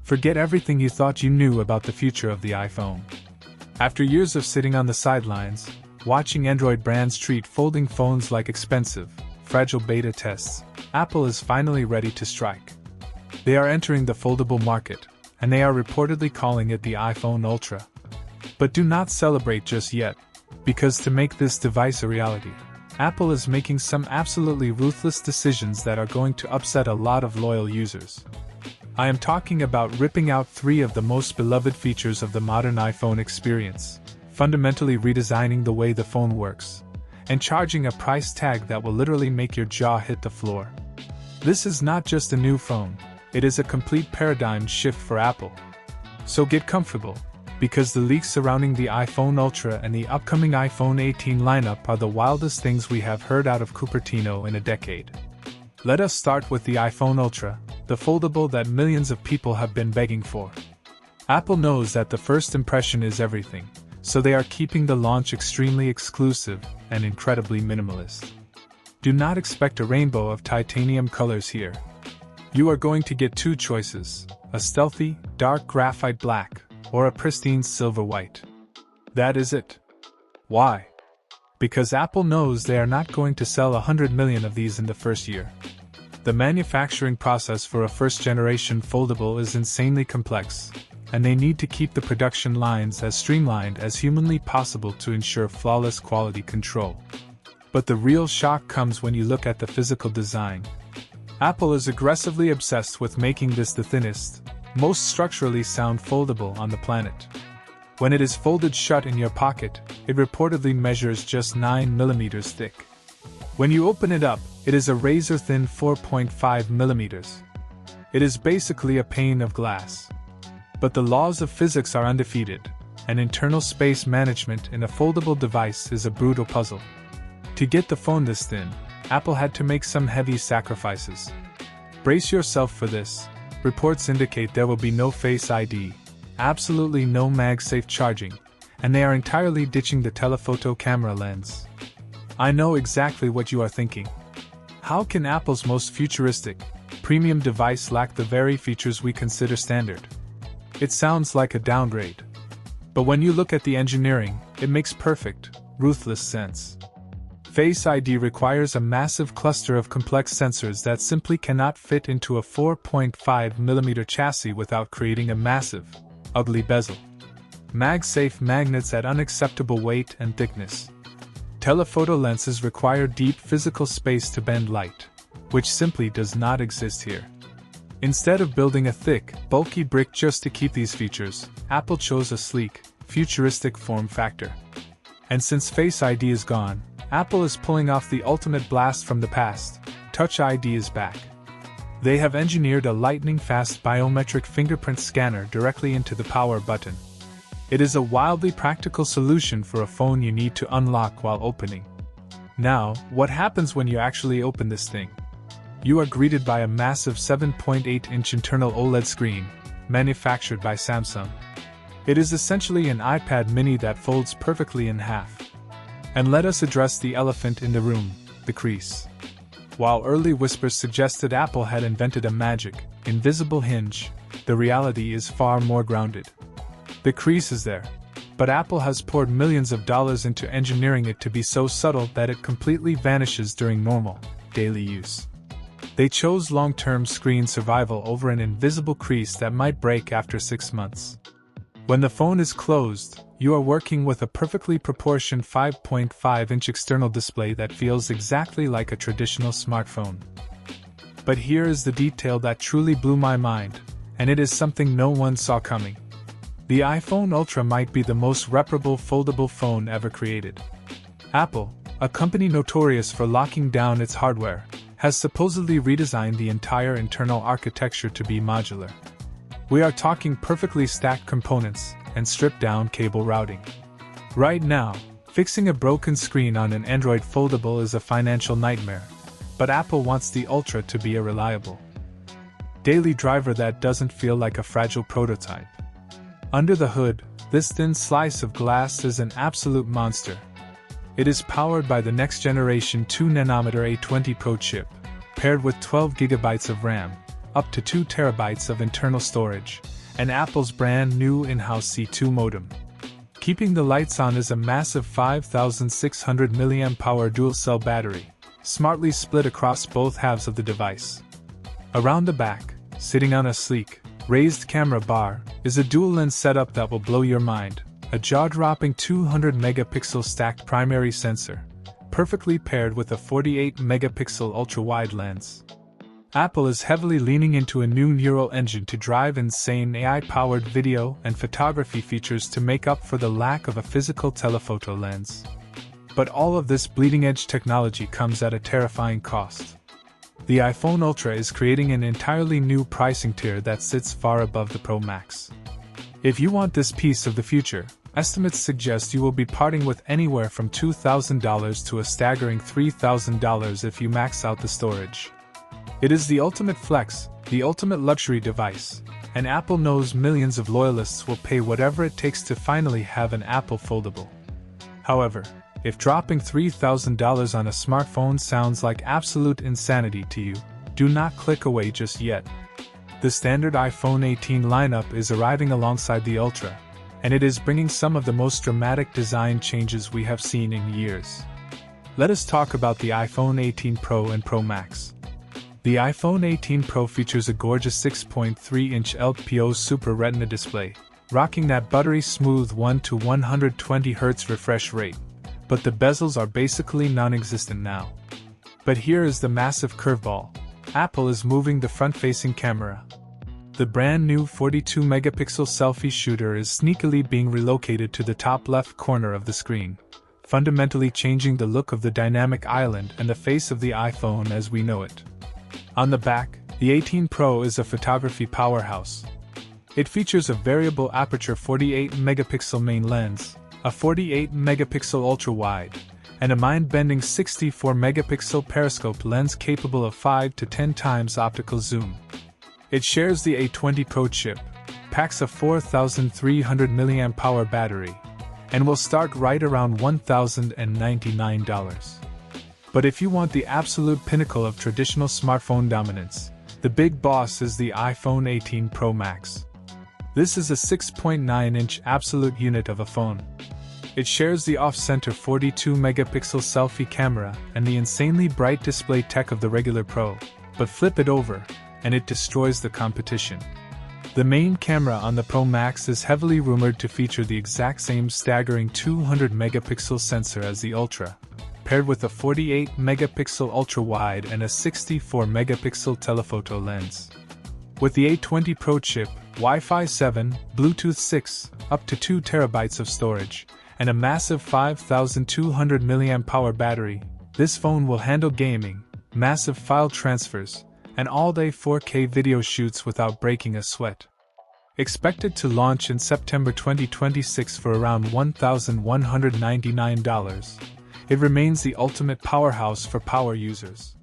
Forget everything you thought you knew about the future of the iPhone. After years of sitting on the sidelines, watching Android brands treat folding phones like expensive, fragile beta tests, Apple is finally ready to strike. They are entering the foldable market, and they are reportedly calling it the iPhone Ultra. But do not celebrate just yet, because to make this device a reality, Apple is making some absolutely ruthless decisions that are going to upset a lot of loyal users. I am talking about ripping out 3 of the most beloved features of the modern iPhone experience, fundamentally redesigning the way the phone works, and charging a price tag that will literally make your jaw hit the floor. This is not just a new phone, it is a complete paradigm shift for Apple. So get comfortable, because the leaks surrounding the iPhone Ultra and the upcoming iPhone 18 lineup are the wildest things we have heard out of Cupertino in a decade. Let us start with the iPhone Ultra, the foldable that millions of people have been begging for. Apple knows that the first impression is everything, so they are keeping the launch extremely exclusive and incredibly minimalist. Do not expect a rainbow of titanium colors here. You are going to get 2 choices, a stealthy, dark graphite black, or a pristine silver white. That is it. Why? Because Apple knows they are not going to sell 100 million of these in the first year. The manufacturing process for a first-generation foldable is insanely complex, and they need to keep the production lines as streamlined as humanly possible to ensure flawless quality control. But the real shock comes when you look at the physical design. Apple is aggressively obsessed with making this the thinnest, most structurally sound foldable on the planet. When it is folded shut in your pocket, it reportedly measures just 9 millimeters thick. When you open it up, it is a razor-thin 4.5 millimeters. It is basically a pane of glass. But the laws of physics are undefeated, and internal space management in a foldable device is a brutal puzzle. To get the phone this thin, Apple had to make some heavy sacrifices. Brace yourself for this. Reports indicate there will be no Face ID, absolutely no MagSafe charging, and they are entirely ditching the telephoto camera lens. I know exactly what you are thinking. How can Apple's most futuristic, premium device lack the very features we consider standard? It sounds like a downgrade. But when you look at the engineering, it makes perfect, ruthless sense. Face ID requires a massive cluster of complex sensors that simply cannot fit into a 4.5mm chassis without creating a massive, ugly bezel. MagSafe magnets at unacceptable weight and thickness. Telephoto lenses require deep physical space to bend light, which simply does not exist here. Instead of building a thick, bulky brick just to keep these features, Apple chose a sleek, futuristic form factor. And since Face ID is gone, Apple is pulling off the ultimate blast from the past. Touch ID is back. They have engineered a lightning-fast biometric fingerprint scanner directly into the power button. It is a wildly practical solution for a phone you need to unlock while opening. Now, what happens when you actually open this thing? You are greeted by a massive 7.8-inch internal OLED screen, manufactured by Samsung. It is essentially an iPad mini that folds perfectly in half. And let us address the elephant in the room, the crease. While early whispers suggested Apple had invented a magic, invisible hinge, the reality is far more grounded. The crease is there, but Apple has poured millions of dollars into engineering it to be so subtle that it completely vanishes during normal, daily use. They chose long-term screen survival over an invisible crease that might break after 6 months. When the phone is closed, you are working with a perfectly proportioned 5.5-inch external display that feels exactly like a traditional smartphone. But here is the detail that truly blew my mind, and it is something no one saw coming. The iPhone Ultra might be the most reparable foldable phone ever created. Apple, a company notorious for locking down its hardware, has supposedly redesigned the entire internal architecture to be modular. We are talking perfectly stacked components and stripped-down cable routing. Right now, fixing a broken screen on an Android foldable is a financial nightmare, but Apple wants the Ultra to be a reliable daily driver that doesn't feel like a fragile prototype. Under the hood, this thin slice of glass is an absolute monster. It is powered by the next-generation 2nm A20 Pro chip, paired with 12 GB of RAM, up to 2 terabytes of internal storage, and Apple's brand new in-house C2 modem. Keeping the lights on is a massive 5,600 mAh dual-cell battery, smartly split across both halves of the device. Around the back, sitting on a sleek, raised camera bar, is a dual-lens setup that will blow your mind, a jaw-dropping 200-megapixel stacked primary sensor, perfectly paired with a 48-megapixel ultra-wide lens. Apple is heavily leaning into a new neural engine to drive insane AI-powered video and photography features to make up for the lack of a physical telephoto lens. But all of this bleeding-edge technology comes at a terrifying cost. The iPhone Ultra is creating an entirely new pricing tier that sits far above the Pro Max. If you want this piece of the future, estimates suggest you will be parting with anywhere from $2,000 to a staggering $3,000 if you max out the storage. It is the ultimate flex, the ultimate luxury device, and Apple knows millions of loyalists will pay whatever it takes to finally have an Apple foldable. However, if dropping $3,000 on a smartphone sounds like absolute insanity to you, do not click away just yet. The standard iPhone 18 lineup is arriving alongside the Ultra, and it is bringing some of the most dramatic design changes we have seen in years. Let us talk about the iPhone 18 Pro and Pro Max. The iPhone 18 Pro features a gorgeous 6.3-inch LTPO Super Retina display, rocking that buttery smooth 1 to 120 Hz refresh rate, but the bezels are basically non-existent now. But here is the massive curveball. Apple is moving the front-facing camera. The brand new 42-megapixel selfie shooter is sneakily being relocated to the top left corner of the screen, fundamentally changing the look of the dynamic island and the face of the iPhone as we know it. On the back, the 18 Pro is a photography powerhouse. It features a variable aperture 48-megapixel main lens, a 48-megapixel ultra-wide, and a mind-bending 64-megapixel periscope lens capable of 5 to 10 times optical zoom. It shares the A20 Pro chip, packs a 4,300 mAh battery, and will start right around $1,099. But if you want the absolute pinnacle of traditional smartphone dominance, the big boss is the iPhone 18 Pro Max. This is a 6.9-inch absolute unit of a phone. It shares the off-center 42-megapixel selfie camera and the insanely bright display tech of the regular Pro, but flip it over, and it destroys the competition. The main camera on the Pro Max is heavily rumored to feature the exact same staggering 200-megapixel sensor as the Ultra, paired with a 48-megapixel ultra-wide and a 64-megapixel telephoto lens. With the A20 Pro chip, Wi-Fi 7, Bluetooth 6, up to 2 terabytes of storage, and a massive 5,200 mAh battery, this phone will handle gaming, massive file transfers, and all-day 4K video shoots without breaking a sweat. Expected to launch in September 2026 for around $1,199, it remains the ultimate powerhouse for power users.